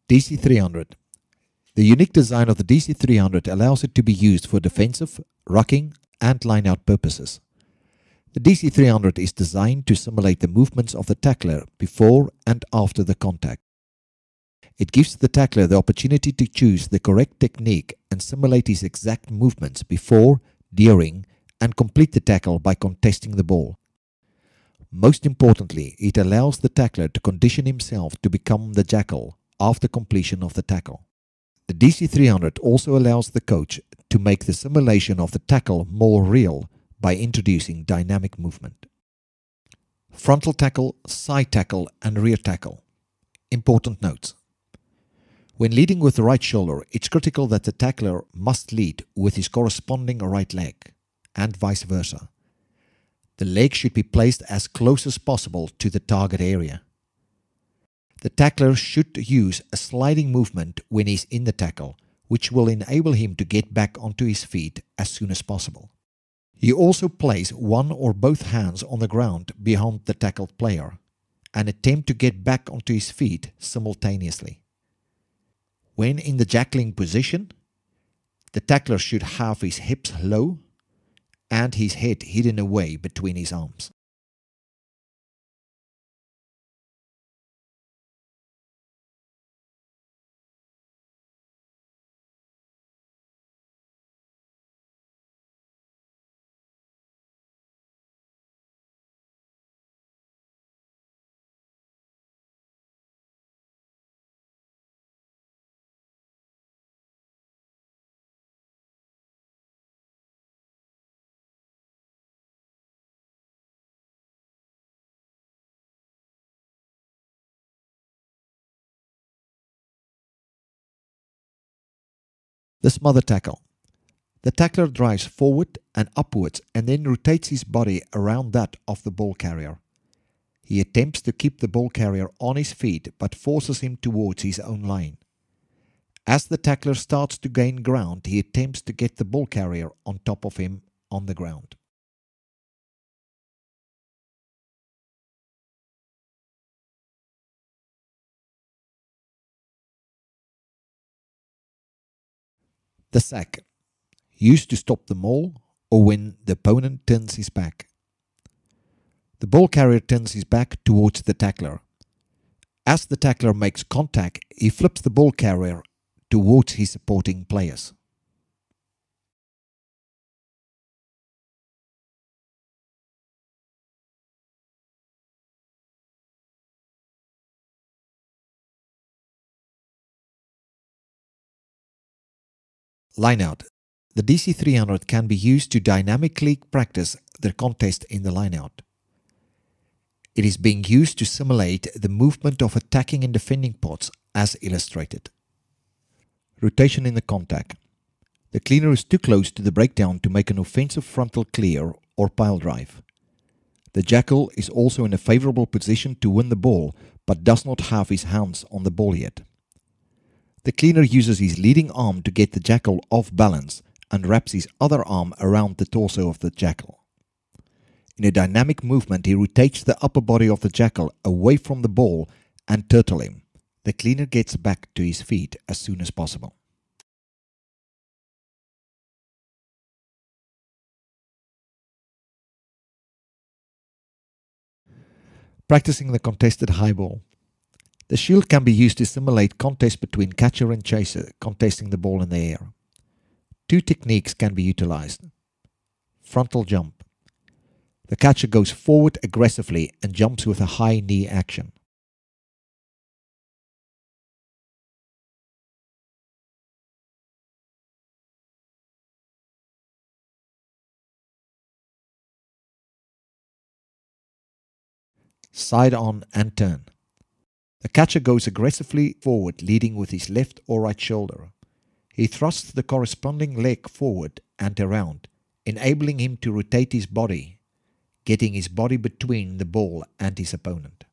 DC300. The unique design of the DC300 allows it to be used for defensive, rucking, and line-out purposes. The DC300 is designed to simulate the movements of the tackler before and after the contact. It gives the tackler the opportunity to choose the correct technique and simulate his exact movements before, during, and complete the tackle by contesting the ball. Most importantly, it allows the tackler to condition himself to become the jackal after completion of the tackle. The DC300 also allows the coach to make the simulation of the tackle more real by introducing dynamic movement. Frontal tackle, side tackle, and rear tackle. Important notes. When leading with the right shoulder, it's critical that the tackler must lead with his corresponding right leg, and vice versa. The leg should be placed as close as possible to the target area. The tackler should use a sliding movement when he's in the tackle, which will enable him to get back onto his feet as soon as possible. He also place one or both hands on the ground behind the tackled player and attempt to get back onto his feet simultaneously. When in the jackling position, the tackler should have his hips low and his head hidden away between his arms. The Smother Tackle. The tackler drives forward and upwards and then rotates his body around that of the ball carrier. He attempts to keep the ball carrier on his feet but forces him towards his own line. As the tackler starts to gain ground, he attempts to get the ball carrier on top of him on the ground. The sack, used to stop the maul or when the opponent turns his back. The ball carrier turns his back towards the tackler. As the tackler makes contact, he flips the ball carrier towards his supporting players. Lineout. The DC300 can be used to dynamically practice the contest in the lineout. It is being used to simulate the movement of attacking and defending pots as illustrated. Rotation in the contact. The cleaner is too close to the breakdown to make an offensive frontal clear or pile drive. The jackal is also in a favorable position to win the ball but does not have his hands on the ball yet. The cleaner uses his leading arm to get the jackal off balance and wraps his other arm around the torso of the jackal. In a dynamic movement, he rotates the upper body of the jackal away from the ball and turtle him. The cleaner gets back to his feet as soon as possible. Practicing the contested high ball. The shield can be used to simulate contests between catcher and chaser contesting the ball in the air. Two techniques can be utilized. Frontal jump. The catcher goes forward aggressively and jumps with a high knee action. Side on and turn. The catcher goes aggressively forward, leading with his left or right shoulder. He thrusts the corresponding leg forward and around, enabling him to rotate his body, getting his body between the ball and his opponent.